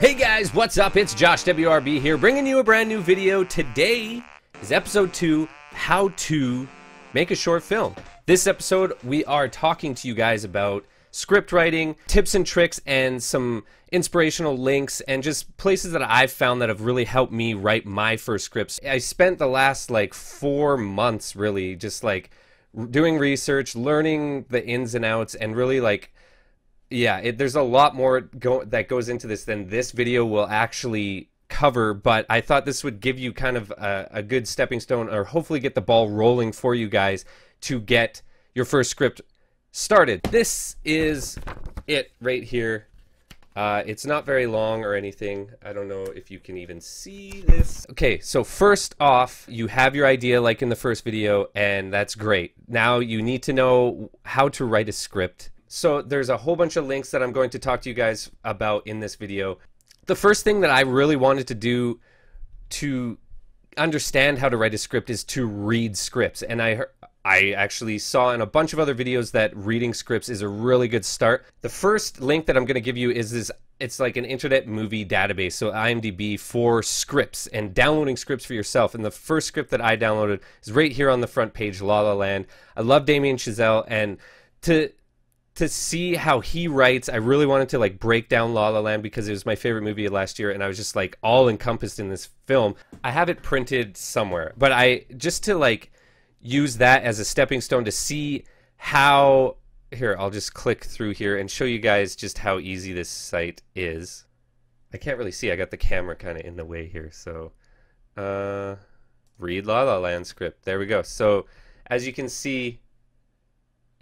Hey guys, what's up? It's Josh WRB here, bringing you a brand new video. Today is episode 2, how to make a short film. This episode, we are talking to you guys about script writing, tips and tricks, and some inspirational links, and just places that I've found that have really helped me write my first scripts. I spent the last 4 months really just doing research, learning the ins and outs, and really there's a lot more that goes into this than this video will actually cover, but I thought this would give you kind of a good stepping stone, or hopefully get the ball rolling for you guys to get your first script started. This is it right here. It's not very long or anything. I don't know if you can even see this. Okay, so first off, you have your idea like in the first video, and that's great. Now you need to know how to write a script. So there's a whole bunch of links that I'm going to talk to you guys about in this video. The first thing that I really wanted to do to understand how to write a script is to read scripts. And I actually saw in a bunch of other videos that reading scripts is a really good start. The first link that I'm going to give you is this. It's like an internet movie database, so IMDb, for scripts and downloading scripts for yourself. And the first script that I downloaded is right here on the front page, La La Land. I love Damien Chazelle, and to see how he writes, I really wanted to break down La La Land because it was my favorite movie of last year, and I was just all encompassed in this film. I have it printed somewhere, but just to use that as a stepping stone to see how, here, I'll just click through here and show you guys just how easy this site is. I can't really see, I got the camera kind of in the way here, so read La La Land script. There we go. So as you can see,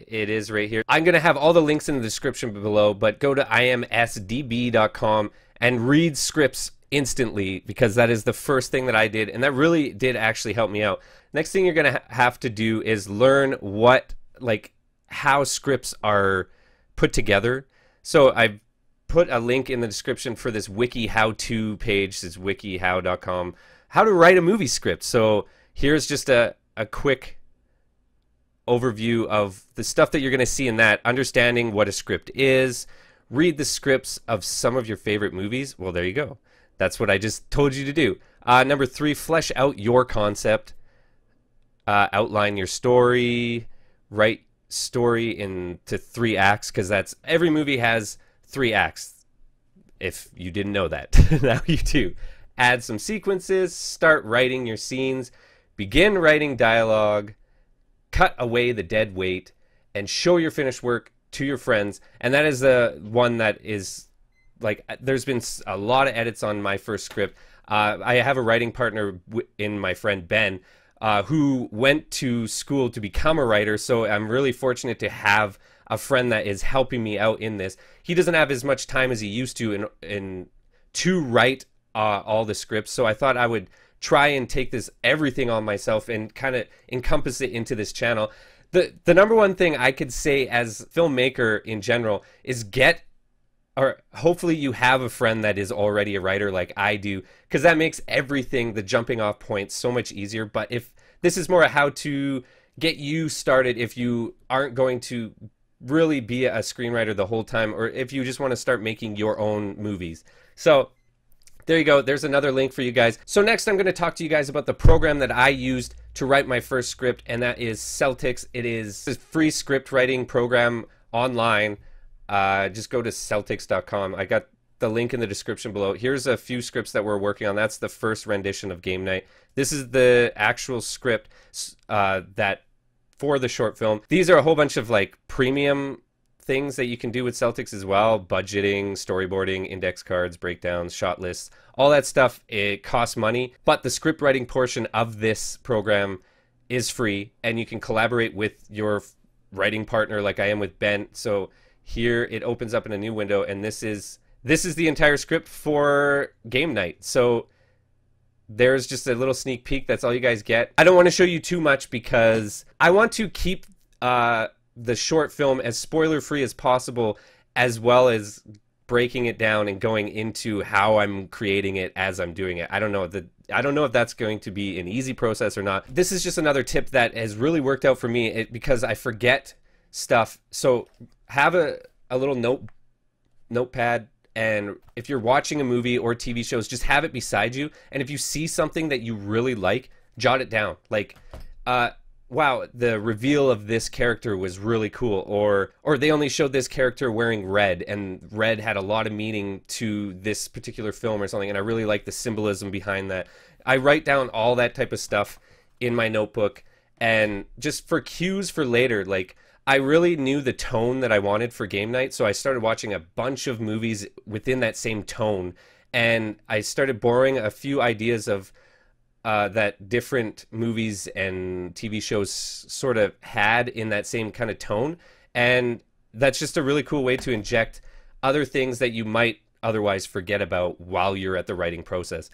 it is right here. I'm going to have all the links in the description below, but go to imsdb.com and read scripts instantly, because that is the first thing that I did, and that really did actually help me out. Next thing you're going to have to do is learn how scripts are put together. So I've put a link in the description for this wiki how-to page. It's wikihow.com, how to write a movie script. So here's just a quick overview of the stuff that you're going to see in that. Understanding what a script is. Read the scripts of some of your favorite movies. Well, there you go. That's what I just told you to do. Number 3, flesh out your concept. Outline your story. Write story into 3 acts, because every movie has 3 acts. If you didn't know that, now you do. Add some sequences. Start writing your scenes. Begin writing dialogue. Cut away the dead weight, and show your finished work to your friends. And that is the one that is there's been a lot of edits on my first script. I have a writing partner in my friend Ben, who went to school to become a writer, so I'm really fortunate to have a friend that is helping me out in this. He doesn't have as much time as he used to to write all the scripts, so I thought I would try and take everything on myself and kind of encompass it into this channel. The number one thing I could say as a filmmaker in general is hopefully you have a friend that is already a writer like I do, because that makes everything, the jumping off point, so much easier. But if this is more how to get you started, if you aren't going to really be a screenwriter the whole time, or if you just want to start making your own movies. So there you go. There's another link for you guys. So next I'm going to talk to you guys about the program that I used to write my first script, and that is Celtix. It is a free script writing program online. Just go to Celtix.com. I got the link in the description below. Here's a few scripts that we're working on. That's the first rendition of Game Night. This is the actual script that for the short film. These are a whole bunch of premium things that you can do with Celtix as well. Budgeting, storyboarding, index cards, breakdowns, shot lists, all that stuff. It costs money, but the script writing portion of this program is free, and you can collaborate with your writing partner like I am with Ben. So here it opens up in a new window, and this is the entire script for Game Night. So there's just a little sneak peek. That's all you guys get. I don't want to show you too much because I want to keep the short film as spoiler free as possible, as well as breaking it down and going into how I'm creating it as I'm doing it. I don't know if that's going to be an easy process or not. This is just another tip that has really worked out for me because I forget stuff. So have a little notepad and if you're watching a movie or TV shows, just have it beside you. And if you see something that you really like, jot it down. Like, wow, the reveal of this character was really cool, or they only showed this character wearing red, and red had a lot of meaning to this particular film or something, and I really like the symbolism behind that. I write down all that type of stuff in my notebook, and just for cues for later, like, I really knew the tone that I wanted for game night, so I started watching a bunch of movies within that same tone, and I started borrowing a few ideas of that different movies and TV shows sort of had in that same kind of tone, and that's just a really cool way to inject other things that you might otherwise forget about while you're at the writing process.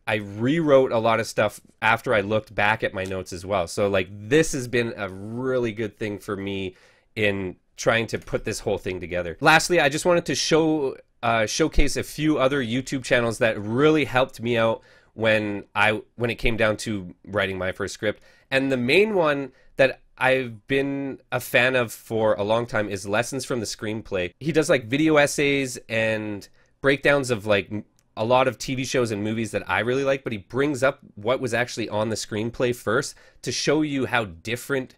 I rewrote a lot of stuff after I looked back at my notes as well. So like, this has been a really good thing for me in trying to put this whole thing together. Lastly, I just wanted to showcase a few other YouTube channels that really helped me out when it came down to writing my first script. And the main one that I've been a fan of for a long time is Lessons from the Screenplay. He does like video essays and breakdowns of like a lot of TV shows and movies that I really like, but he brings up what was actually on the screenplay first to show you how different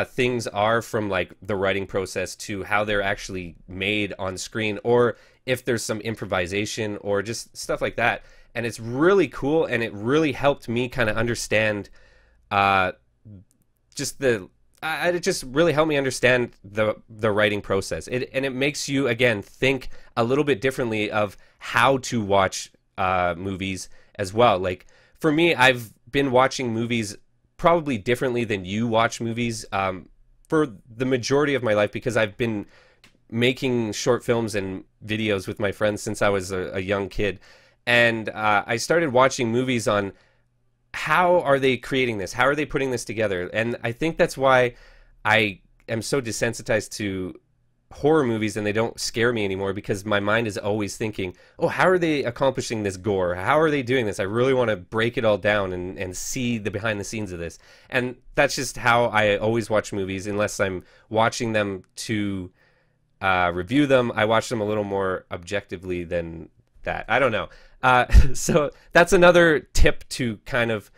things are from like the writing process to how they're actually made on screen, or if there's some improvisation or just stuff like that. And it's really cool, and it really helped me kind of understand it just really helped me understand the writing process. And it makes you, again, think a little bit differently of how to watch movies as well. Like, for me, I've been watching movies probably differently than you watch movies for the majority of my life, because I've been making short films and videos with my friends since I was a young kid. And I started watching movies on how are they creating this? How are they putting this together? And I think that's why I am so desensitized to horror movies, and they don't scare me anymore, because my mind is always thinking, oh, how are they accomplishing this gore? How are they doing this? I really want to break it all down and see the behind the scenes of this. And that's just how I always watch movies, unless I'm watching them to review them. I watch them a little more objectively than that. I don't know. So that's another tip to kind of,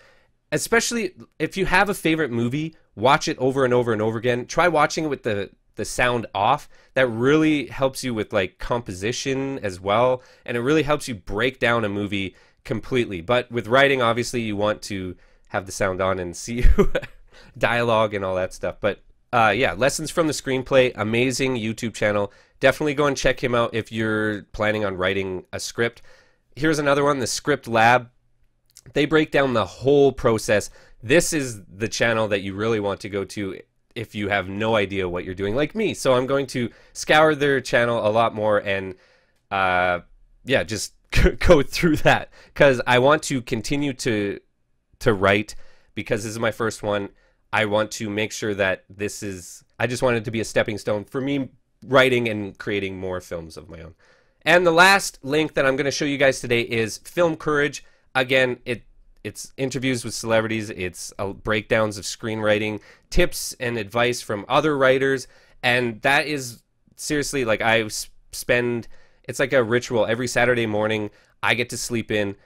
especially if you have a favorite movie, watch it over and over and over again. Try watching it with the sound off. That really helps you with like composition as well, and it really helps you break down a movie completely. But with writing, obviously you want to have the sound on and see dialogue and all that stuff. But yeah, Lessons from the Screenplay, amazing YouTube channel. Definitely go and check him out if you're planning on writing a script. Here's another one, the Script Lab. They break down the whole process. This is the channel that you really want to go to if you have no idea what you're doing, like me. So I'm going to scour their channel a lot more and yeah, just go through that, because I want to continue to write, because this is my first one. I want to make sure that I just want it to be a stepping stone for me writing and creating more films of my own. And the last link that I'm going to show you guys today is Film Courage. Again, it's interviews with celebrities, it's breakdowns of screenwriting, tips and advice from other writers, and that is seriously, like, it's like a ritual. Every Saturday morning, I get to sleep in,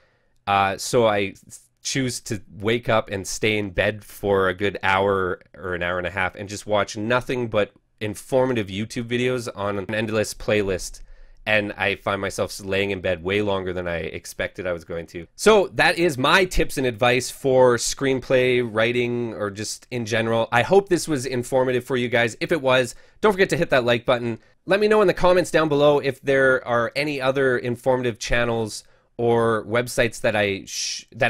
so I choose to wake up and stay in bed for a good hour or an hour and a half and just watch nothing but informative YouTube videos on an endless playlist. And I find myself laying in bed way longer than I expected I was going to. So that is my tips and advice for screenplay writing, or just in general. I hope this was informative for you guys. If it was, don't forget to hit that like button. Let me know in the comments down below if there are any other informative channels or websites that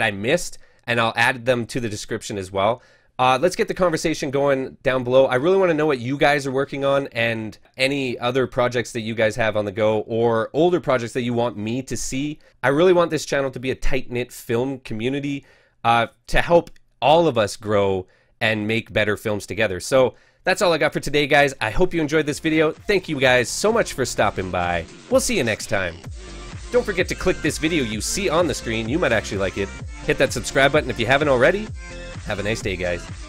I missed, and I'll add them to the description as well. Let's get the conversation going down below. I really want to know what you guys are working on, and any other projects that you guys have on the go, or older projects that you want me to see. I really want this channel to be a tight-knit film community to help all of us grow and make better films together. So that's all I got for today, guys. I hope you enjoyed this video. Thank you guys so much for stopping by. We'll see you next time. Don't forget to click this video you see on the screen. You might actually like it. Hit that subscribe button if you haven't already. Have a nice day, guys.